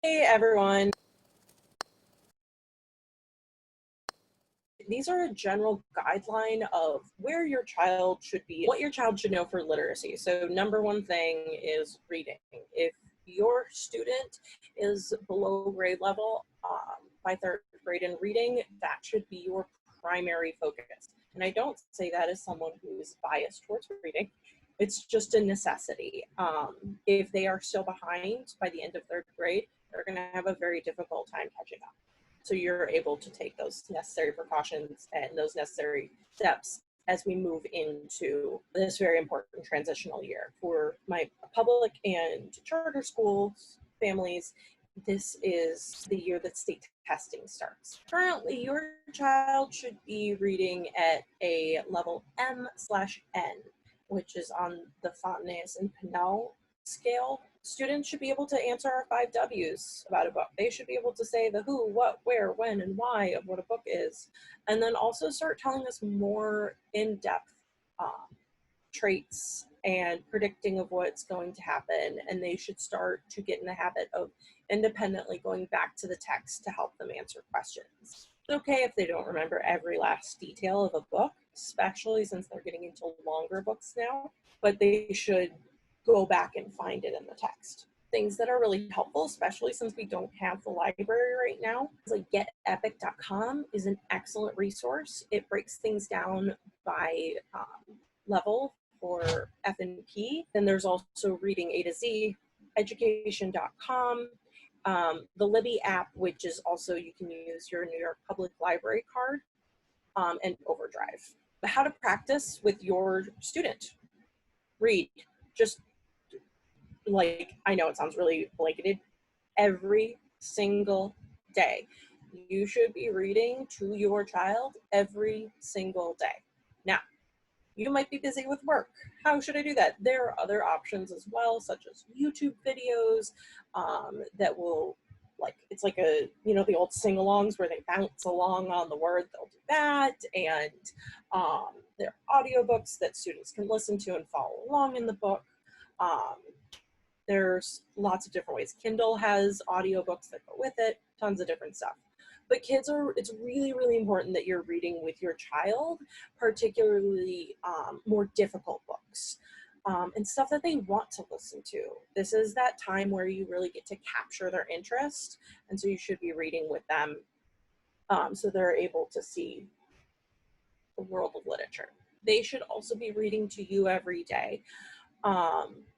Hey everyone. These are a general guideline of where your child should be, what your child should know for literacy. So number one thing is reading. If your student is below grade level by third grade in reading, that should be your primary focus. And I don't say that as someone who's biased towards reading. It's just a necessity. If they are still behind by the end of third grade, they're going to have a very difficult time catching up. So you're able to take those necessary precautions and those necessary steps as we move into this very important transitional year. For my public and charter schools families, this is the year that state testing starts. Currently, your child should be reading at a level M/N, which is on the Fontenay's and Pinnell scale. Students should be able to answer our 5 W's about a book. They should be able to say the who, what, where, when, and why of what a book is. And then also start telling us more in-depth traits and predicting of what's going to happen. And they should start to get in the habit of independently going back to the text to help them answer questions. It's okay if they don't remember every last detail of a book, especially since they're getting into longer books now, but they should go back and find it in the text. Things that are really helpful, especially since we don't have the library right now, like getepic.com is an excellent resource. It breaks things down by level for F&P. Then there's also Reading A to Z, education.com, the Libby app, which is also, you can use your New York Public Library card, and Overdrive. How to practice with your student. Read. Just like, I know it sounds really blanketed, every single day. You should be reading to your child every single day. Now, you might be busy with work. How should I do that? There are other options as well, such as YouTube videos that will, like, it's like a, you know, the old sing-alongs where they bounce along on the word, they'll do that. And there are audiobooks that students can listen to and follow along in the book. There's lots of different ways. Kindle has audiobooks that go with it, tons of different stuff. But kids it's really, really important that you're reading with your child, particularly more difficult books and stuff that they want to listen to. This is that time where you really get to capture their interest. And so you should be reading with them so they're able to see the world of literature. They should also be reading to you every day.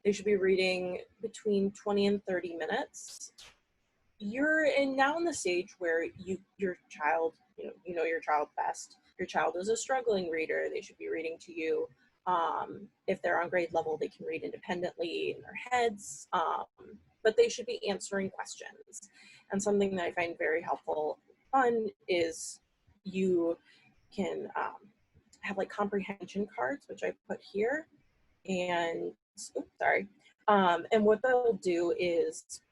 They should be reading between 20 and 30 minutes. You're now in the stage where your child, you know your child best. Your child is a struggling reader. They should be reading to you. If they're on grade level, they can read independently in their heads, but they should be answering questions. And something that I find very helpful and fun is you can have like comprehension cards, which I put here. And and what they'll do is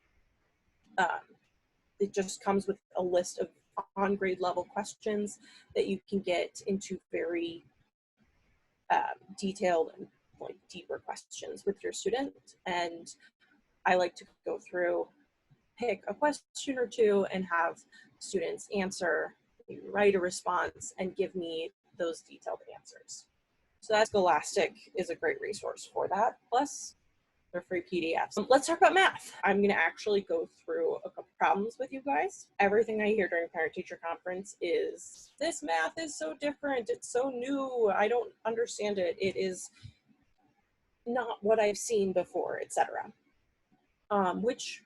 it just comes with a list of on grade level questions that you can get into very detailed and like deeper questions with your student. And I like to go through, pick a question or two and have students answer, write a response, and give me those detailed answers. So that Scholastic is a great resource for that. Plus, they're free PDFs. Let's talk about math. I'm going to actually go through a couple problems with you guys. Everything I hear during parent-teacher conference is, this math is so different. It's so new. I don't understand it. It is not what I've seen before, etc. Which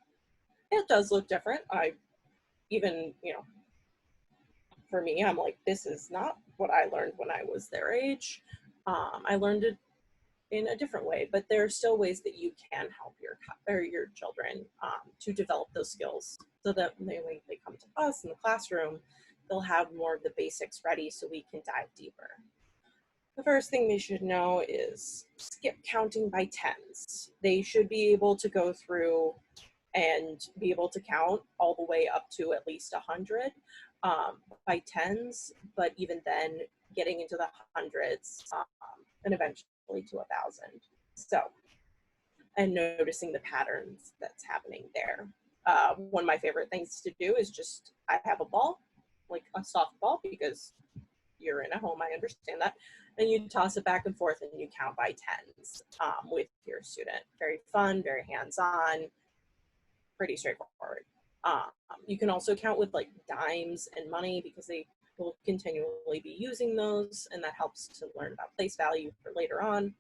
it does look different. I even, for me, I'm like, this is not what I learned when I was their age. I learned it in a different way, but there are still ways that you can help your children to develop those skills so that when they come to us in the classroom, they'll have more of the basics ready so we can dive deeper. The first thing they should know is skip counting by tens. They should be able to go through and be able to count all the way up to at least 100 by tens, but even then getting into the hundreds and eventually to 1,000. So, and noticing the patterns that's happening there. One of my favorite things to do is just, I have a ball, like a softball, because you're in a home, I understand that. And you toss it back and forth and you count by tens with your student. Very fun, very hands-on, pretty straightforward. You can also count with like dimes and money, because they will continually be using those, and that helps to learn about place value for later on.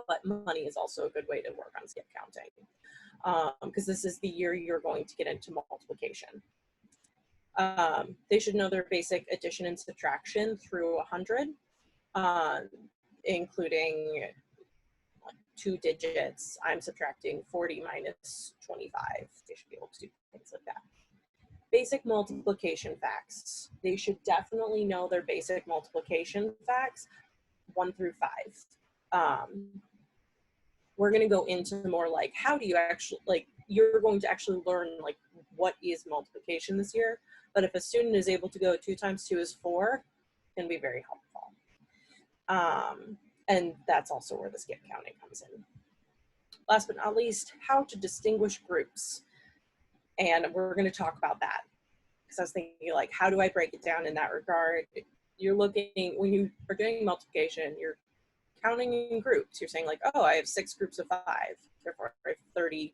But money is also a good way to work on skip counting, because this is the year you're going to get into multiplication. They should know their basic addition and subtraction through 100, including 2 digits. I'm subtracting 40 minus 25. They should be able to do things like that. Basic multiplication facts. They should definitely know their basic multiplication facts, 1 through 5. We're going to go into more like, how do you actually, like, you're going to actually learn like what is multiplication this year. But if a student is able to go 2 times 2 is 4, it can be very helpful. And that's also where the skip counting comes in. Last but not least, how to distinguish groups. And we're going to talk about that, because I was thinking, like, how do I break it down in that regard? You're looking, when you are doing multiplication, you're counting in groups. You're saying like, oh, I have 6 groups of 5, therefore I have 30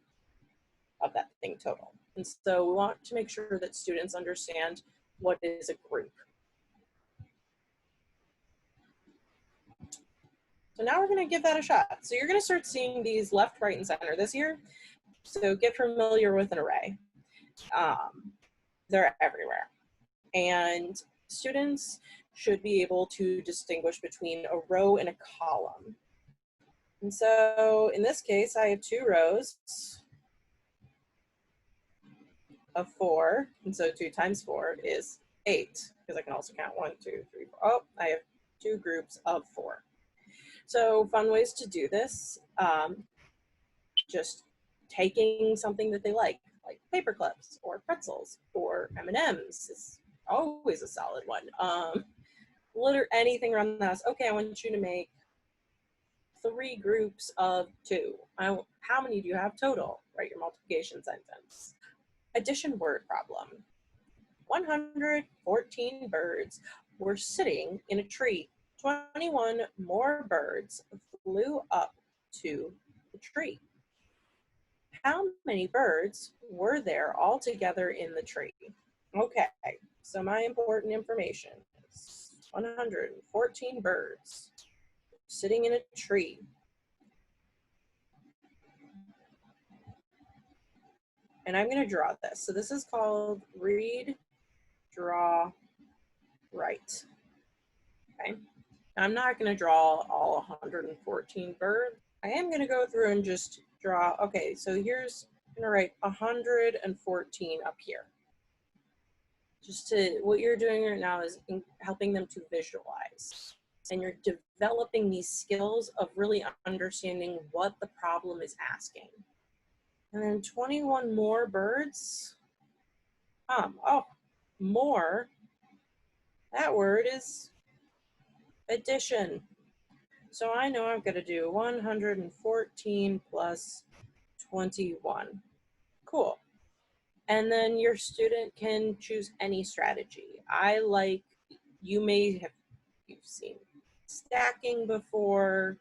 of that thing total. And so we want to make sure that students understand what is a group. So now we're going to give that a shot. So you're going to start seeing these left, right, and center this year. So get familiar with an array. They're everywhere. And students should be able to distinguish between a row and a column. And so in this case, I have 2 rows of 4. And so 2 times 4 is 8, because I can also count 1, 2, 3, 4. Oh, I have 2 groups of 4. So fun ways to do this, just taking something that they like paper clips or pretzels or M&Ms is always a solid one. Literally anything around the house. Okay, I want you to make 3 groups of 2. How many do you have total? Write your multiplication sentence. Addition word problem. 114 birds were sitting in a tree. 21 more birds flew up to the tree. How many birds were there all together in the tree? Okay, so my important information is 114 birds sitting in a tree. And I'm going to draw this. So this is called read, draw, write. Okay. I'm not going to draw all 114 birds. I am going to go through and just draw. Okay, so here's, I'm going to write 114 up here. Just to, what you're doing right now is helping them to visualize. And you're developing these skills of really understanding what the problem is asking. And then 21 more birds. Oh, more. That word is addition. So I know I'm going to do 114 plus 21. Cool. And then your student can choose any strategy. You've seen stacking before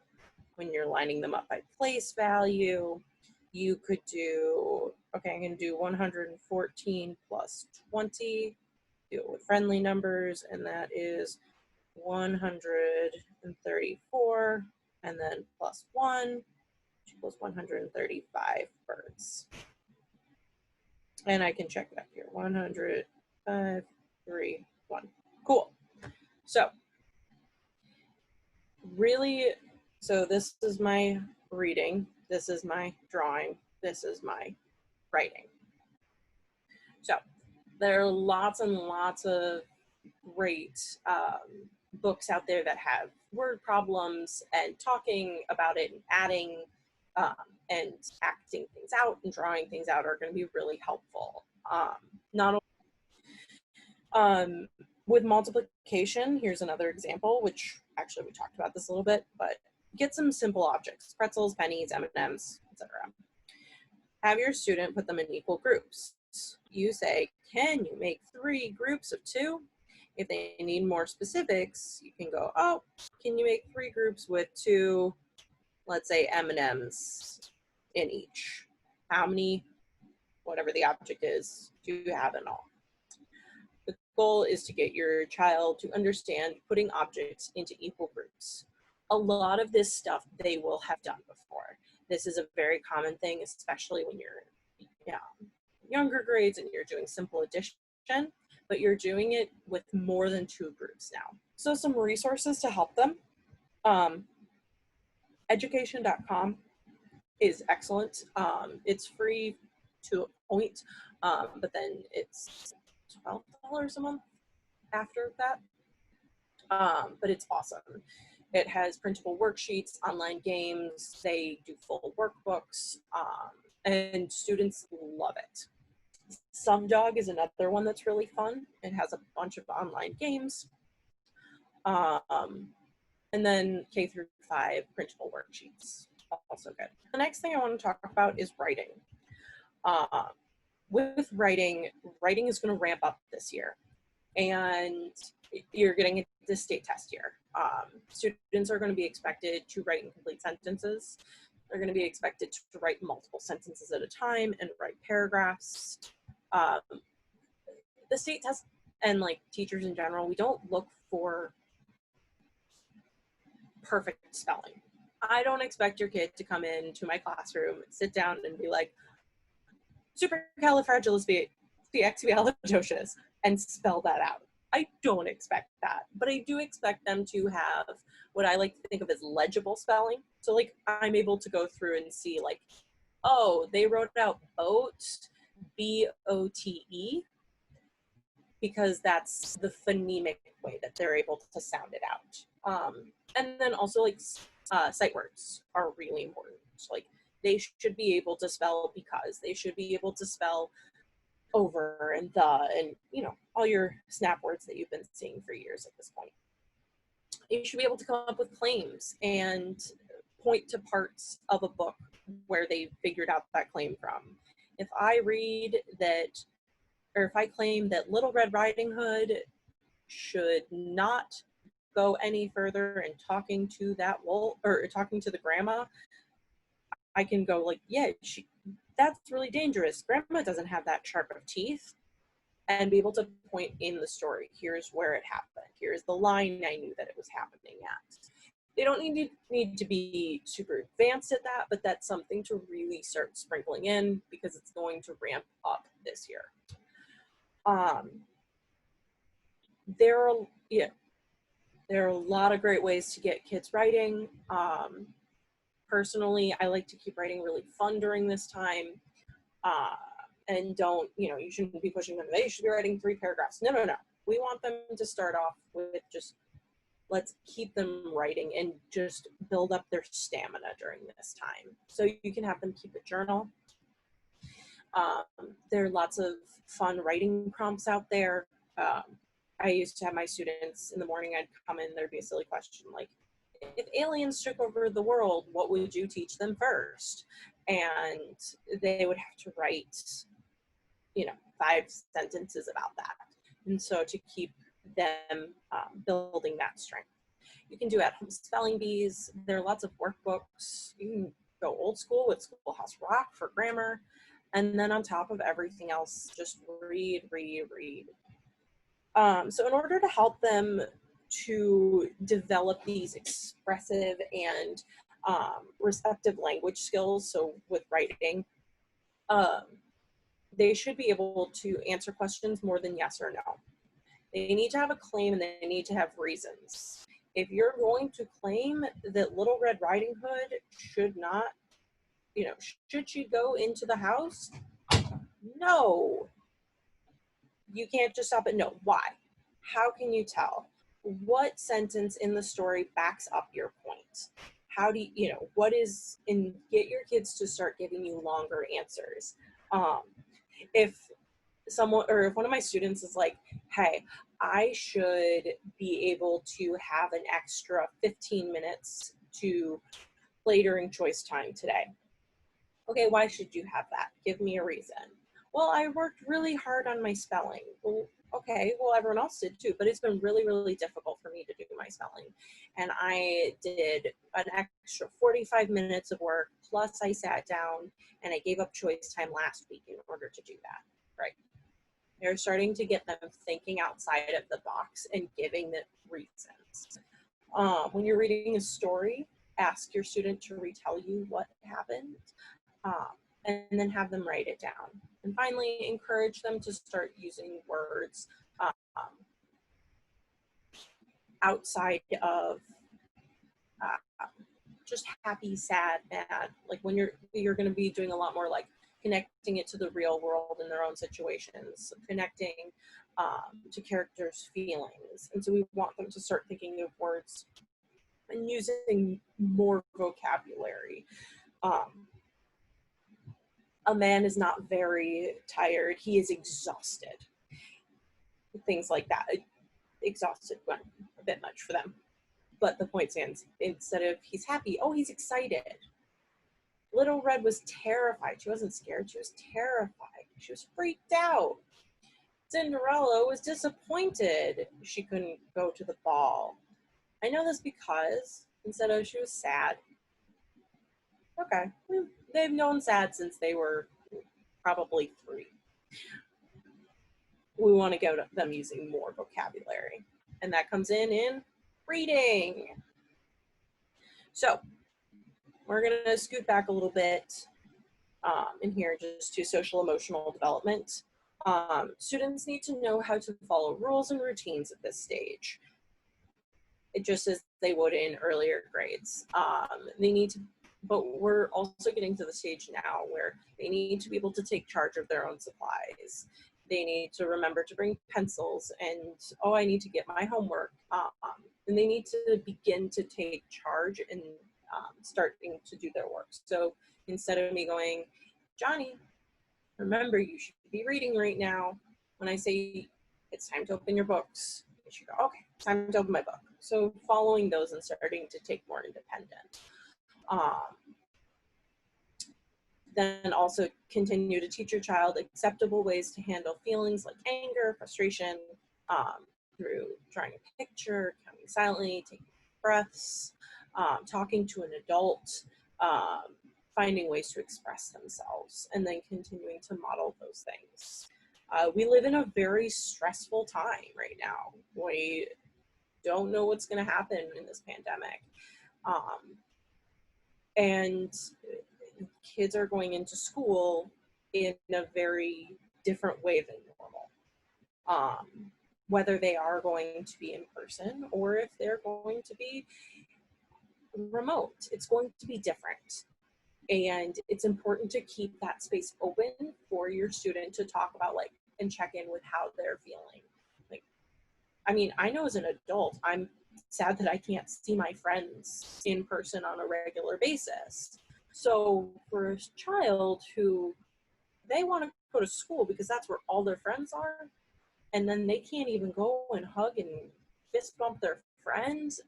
when you're lining them up by place value. You could do, okay, I'm going to do 114 plus 20, do it with friendly numbers, and that is 134, and then plus 1, which equals 135 birds. And I can check it up here, 100, 5, 3, 1. Cool. So really, so this is my reading, this is my drawing, this is my writing. So there are lots and lots of great books out there that have word problems, and talking about it and adding and acting things out and drawing things out are going to be really helpful. Not only with multiplication, here's another example, which actually we talked about this a little bit, but get some simple objects, pretzels, pennies, M&Ms, etc. Have your student put them in equal groups. You say, can you make 3 groups of 2? If they need more specifics, you can go, oh, can you make 3 groups with 2, let's say M&Ms in each? How many, whatever the object is, do you have in all? The goal is to get your child to understand putting objects into equal groups. A lot of this stuff they will have done before. This is a very common thing, especially when you're younger grades and you're doing simple addition, but you're doing it with more than 2 groups now. So some resources to help them. Education.com is excellent. It's free to a point, but then it's $12 a month after that. But it's awesome. It has printable worksheets, online games, they do full workbooks, and students love it. Some Dog is another one that's really fun. It has a bunch of online games. And then K through 5 printable worksheets, also good. The next thing I want to talk about is writing. With writing is going to ramp up this year, and you're getting the state test year. Students are going to be expected to write in complete sentences. They're going to be expected to write multiple sentences at a time and write paragraphs. The state test and like teachers in general, we don't look for perfect spelling. I don't expect your kid to come into my classroom, sit down and be like, supercalifragilisticexpialidocious, and spell that out. I don't expect that, but I do expect them to have what I like to think of as legible spelling. So like I'm able to go through and see like, oh, they wrote out boat, B-O-T-E, because that's the phonemic way that they're able to sound it out. And then also like sight words are really important. So, like they should be able to spell because, they should be able to spell over and the, and all your snap words that you've been seeing for years at this point. You should be able to come up with claims and point to parts of a book where they figured out that claim from. If I read that, or if I claim that Little Red Riding Hood should not go any further in talking to that wolf, or talking to the grandma, I can go like, yeah, that's really dangerous. Grandma doesn't have that sharp of teeth, and be able to point in the story. Here's where it happened. Here's the line I knew that it was happening at. They don't need to be super advanced at that, but that's something to really start sprinkling in because it's going to ramp up this year. There are a lot of great ways to get kids writing. Personally, I like to keep writing really fun during this time. And don't, you shouldn't be pushing them. They should be writing 3 paragraphs. No. We want them to start off with just, let's keep them writing and just build up their stamina during this time. So you can have them keep a journal. There are lots of fun writing prompts out there. I used to have my students in the morning, I'd come in, there'd be a silly question like, if aliens took over the world, what would you teach them first? And they would have to write, 5 sentences about that. And so to keep them building that strength. You can do at-home spelling bees. There are lots of workbooks. You can go old school with Schoolhouse Rock for grammar. And then on top of everything else, just read. So in order to help them to develop these expressive and receptive language skills, so with writing, they should be able to answer questions more than yes or no. They need to have a claim and they need to have reasons. If you're going to claim that Little Red Riding Hood should not, should she go into the house? No. You can't just stop it. No. Why? How can you tell? What sentence in the story backs up your point? How do you, what is, and get your kids to start giving you longer answers. If someone, or if one of my students is like, hey, I should be able to have an extra 15 minutes to play during choice time today. Okay, why should you have that? Give me a reason. Well, I worked really hard on my spelling. Well, okay, well, everyone else did too, but it's been really, really difficult for me to do my spelling. And I did an extra 45 minutes of work, plus I sat down and I gave up choice time last week in order to do that, right? You're starting to get them thinking outside of the box and giving them reasons. When you're reading a story, ask your student to retell you what happened, and then have them write it down. And finally, encourage them to start using words um, outside of just happy, sad, mad. Like when you're going to be doing a lot more like connecting it to the real world in their own situations, connecting to characters' feelings. And so we want them to start thinking of words and using more vocabulary. A man is not very tired. He is exhausted. Things like that. Exhausted went a bit much for them. But the point stands, instead of he's happy, oh, he's excited. Little Red was terrified. She wasn't scared. She was terrified. She was freaked out. Cinderella was disappointed she couldn't go to the ball. I know this because instead of she was sad. Okay, they've known sad since they were probably 3. We want to go to them using more vocabulary. And that comes in reading. So we're going to scoot back a little bit in here just to social emotional development. Students need to know how to follow rules and routines at this stage. It just as they would in earlier grades. They need to, but we're also getting to the stage now where they need to be able to take charge of their own supplies. They need to remember to bring pencils and, oh, I need to get my homework. And they need to begin to take charge and starting to do their work. So instead of me going, Johnny, remember you should be reading right now. When I say it's time to open your books, you should go, okay, time to open my book. So following those and starting to take more independent. Then also continue to teach your child acceptable ways to handle feelings like anger, frustration, through drawing a picture, counting silently, taking breaths, talking to an adult, finding ways to express themselves, and then continuing to model those things. We live in a very stressful time right now. We don't know what's going to happen in this pandemic. And kids are going into school in a very different way than normal. Whether they are going to be in person or if they're going to be remote, it's going to be different. And it's important to keep that space open for your student to talk about like and check in with how they're feeling. Like, I mean, I know as an adult, I'm sad that I can't see my friends in person on a regular basis. So for a child who they want to go to school because that's where all their friends are, and then they can't even go and hug and fist bump their friends.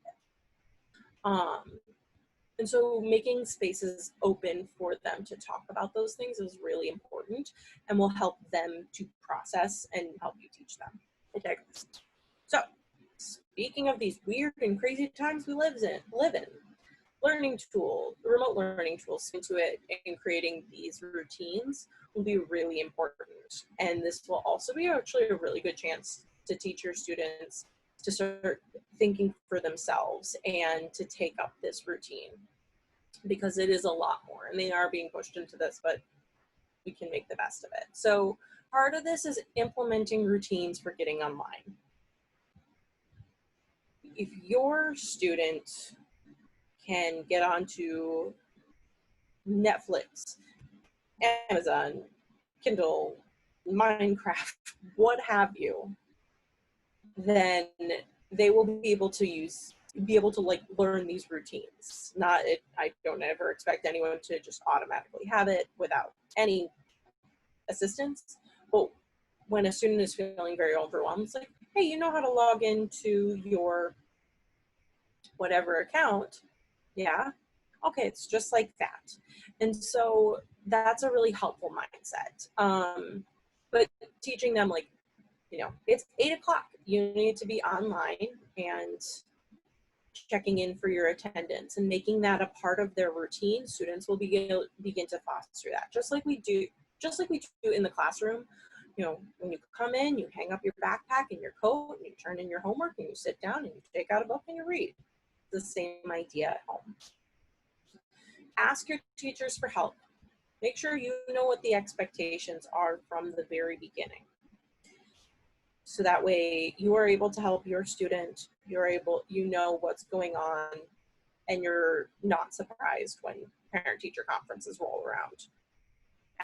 And so making spaces open for them to talk about those things is really important and will help them to process and help you teach them. I digress. So speaking of these weird and crazy times we live in, remote learning tools into it and creating these routines will be really important. And this will also be actually a really good chance to teach your students to start thinking for themselves and to take up this routine, because it is a lot more and they are being pushed into this, but we can make the best of it. So part of this is implementing routines for getting online. If your student can get onto Netflix, Amazon, Kindle, Minecraft, what have you, then they will be able to like learn these routines. I don't ever expect anyone to just automatically have it without any assistance. But when a student is feeling very overwhelmed, it's like, hey, you know how to log into your whatever account? Yeah. Okay, it's just like that. And so that's a really helpful mindset. But teaching them, like, it's 8 o'clock. You need to be online and checking in for your attendance and making that a part of their routine. Students will begin to foster that, just like we do in the classroom. When you come in, you hang up your backpack and your coat, and you turn in your homework, and you sit down and you take out a book and you read. The same idea at home. Ask your teachers for help. Make sure you know what the expectations are from the very beginning. So that way you are able to help your student, you know what's going on, and you're not surprised when parent-teacher conferences roll around.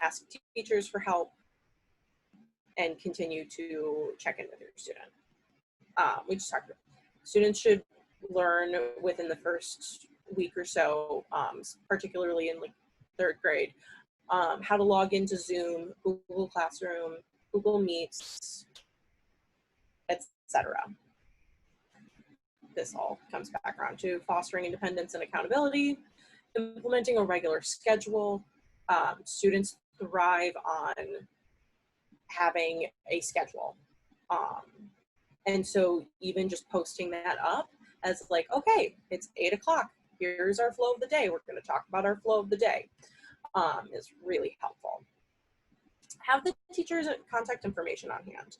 Ask teachers for help and continue to check in with your student. We just talked about students should learn within the first week or so, particularly in like 3rd grade, how to log into Zoom, Google Classroom, Google Meets, etc. This all comes back around to fostering independence and accountability, implementing a regular schedule. Students thrive on having a schedule. And so even just posting that up as like, okay, it's 8 o'clock. Here's our flow of the day. We're going to talk about our flow of the day, is really helpful. Have the teacher's contact information on hand.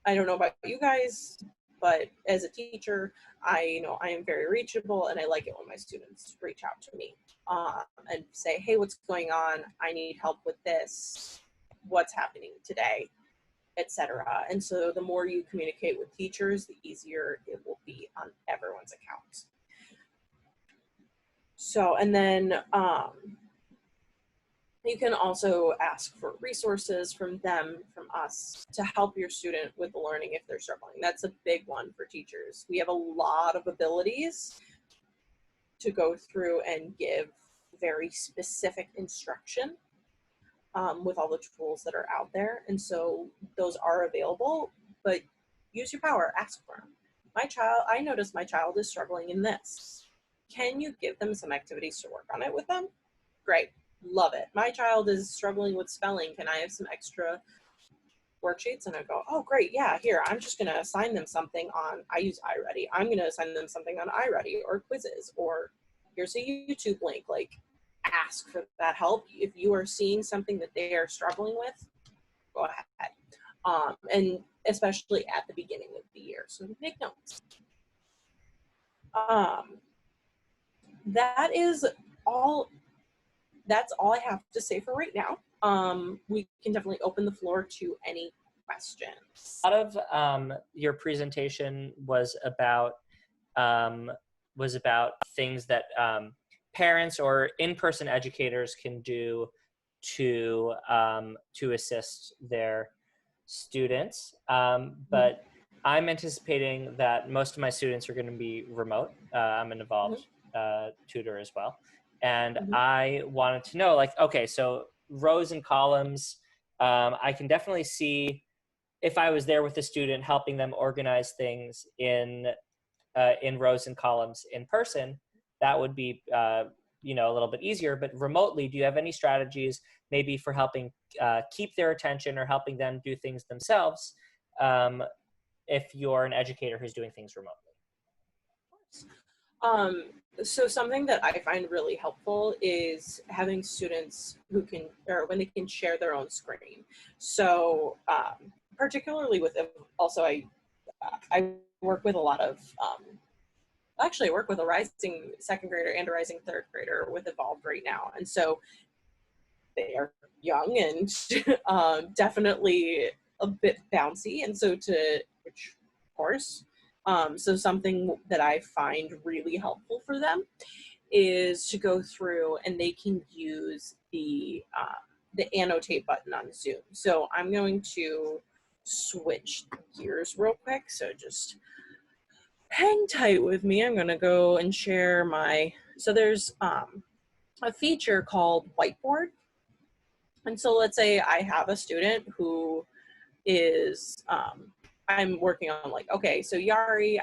I don't know about you guys, but as a teacher, I am very reachable, and I like it when my students reach out to me and say, hey, what's going on? I need help with this. What's happening today? Etc. And so the more you communicate with teachers, the easier it will be on everyone's accounts. So, and then you can also ask for resources from them, from us, to help your student with the learning if they're struggling. That's a big one for teachers. We have a lot of abilities to go through and give very specific instruction with all the tools that are out there. And so those are available, but use your power, ask for them. I noticed my child is struggling in this. Can you give them some activities to work on it with them? Great, love it. My child is struggling with spelling. Can I have some extra worksheets? And I go, oh great, yeah, here, I'm just gonna assign them something on, I use iReady. I'm gonna assign them something on iReady or quizzes, or here's a YouTube link. Like, ask for that help. If you are seeing something that they are struggling with, go ahead. And especially at the beginning of the year, so make notes. That's all I have to say for right now. We can definitely open the floor to any questions. A lot of your presentation was about things that parents or in-person educators can do to assist their students. But I'm anticipating that most of my students are going to be remote. I'm an involved tutor as well. And I wanted to know, like, okay, so rows and columns, I can definitely see if I was there with the student helping them organize things in rows and columns in person, that would be a little bit easier. But remotely, do you have any strategies maybe for helping keep their attention or helping them do things themselves if you're an educator who's doing things remotely? So something that I find really helpful is having students when they can share their own screen. So particularly with, also I work with a lot of, actually I work with a rising 2nd grader and a rising 3rd grader with Evolved right now. And so they are young and definitely a bit bouncy. And so which of course, so something that I find really helpful for them is to go through and they can use the annotate button on Zoom. So I'm going to switch gears real quick. So just hang tight with me. I'm going to go and share so there's a feature called Whiteboard. And so let's say I have a student who is, I'm working on, like, okay, so Yari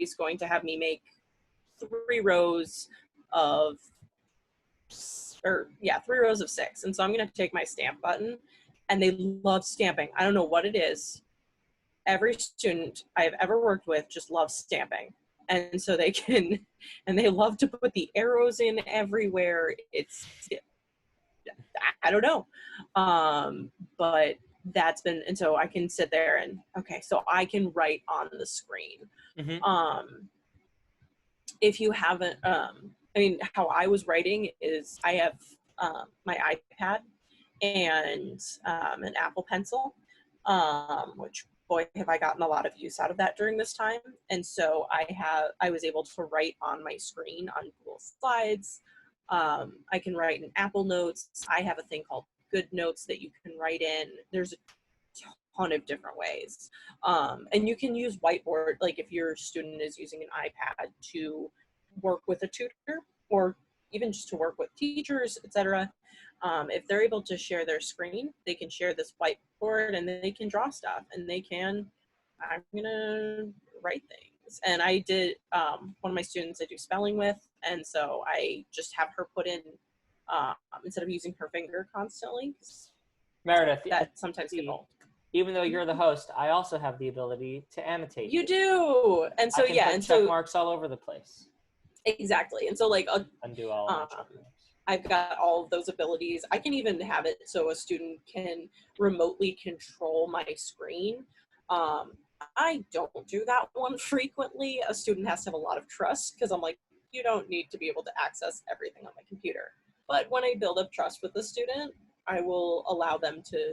is going to have me make 3 rows of, or yeah, 3 rows of 6. And so I'm going to take my stamp button, and they love stamping. I don't know what it is. Every student I've ever worked with just loves stamping. And so they can, and they love to put the arrows in everywhere. I don't know. But that's been, and so I can sit there and, okay, so I can write on the screen. Mm-hmm. If you haven't, I mean, how I was writing is I have my iPad and an Apple Pencil, which, boy, have I gotten a lot of use out of that during this time. And so I was able to write on my screen on Google Slides. I can write in Apple Notes. I have a thing called Good Notes that you can write in. There's a ton of different ways. And you can use whiteboard, like if your student is using an iPad to work with a tutor, or even just to work with teachers, etc. If they're able to share their screen, they can share this whiteboard and they can draw stuff, and they can, I'm gonna write things. And I did, one of my students I do spelling with, and so I just have her put in, instead of using her finger constantly, Meredith, that sometimes people, even though you're the host, I also have the ability to annotate. You do. And so, I can yeah. put And check so marks all over the place. Exactly. And so, like, Undo all of my check marks. I've got all of those abilities. I can even have it so a student can remotely control my screen. I don't do that one frequently. A student has to have a lot of trust, because I'm like, you don't need to be able to access everything on my computer. But when I build up trust with the student, I will allow them to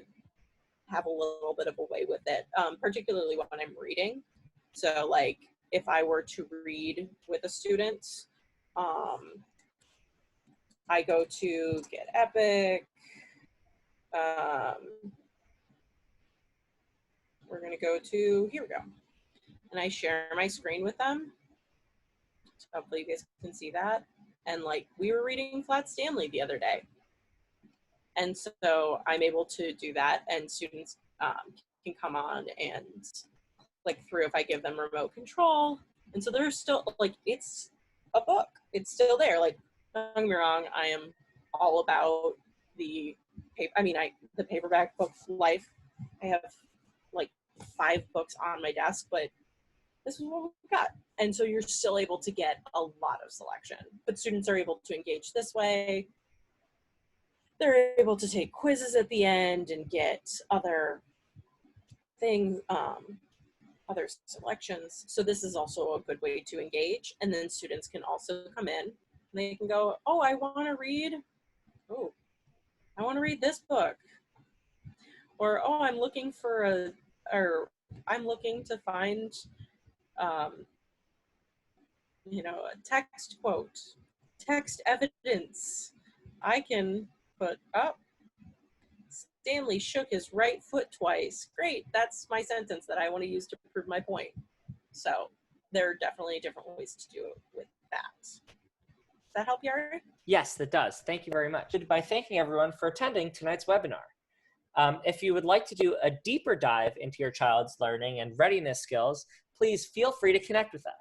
have a little bit of a way with it, particularly when I'm reading. So, like, if I were to read with a student, I go to Get Epic. We're going to go to, here we go. And I share my screen with them. So hopefully you guys can see that. And like, we were reading Flat Stanley the other day. And so I'm able to do that, and students can come on and like through, if I give them remote control. And so there's still, like, it's a book. It's still there. Like, don't get me wrong, I am all about the the paperback book life. I have like 5 books on my desk, but this is what we got. And so you're still able to get a lot of selection, but students are able to engage this way. They're able to take quizzes at the end and get other things, other selections. So this is also a good way to engage. And then students can also come in and they can go, oh, I want to read this book. Or, oh, I'm looking to find, a text quote, text evidence. I can put up, Stanley shook his right foot twice. Great, that's my sentence that I want to use to prove my point. So there are definitely different ways to do it with that. Does that help, Yari? Yes, that does. Thank you very much. By thanking everyone for attending tonight's webinar. If you would like to do a deeper dive into your child's learning and readiness skills, please feel free to connect with us.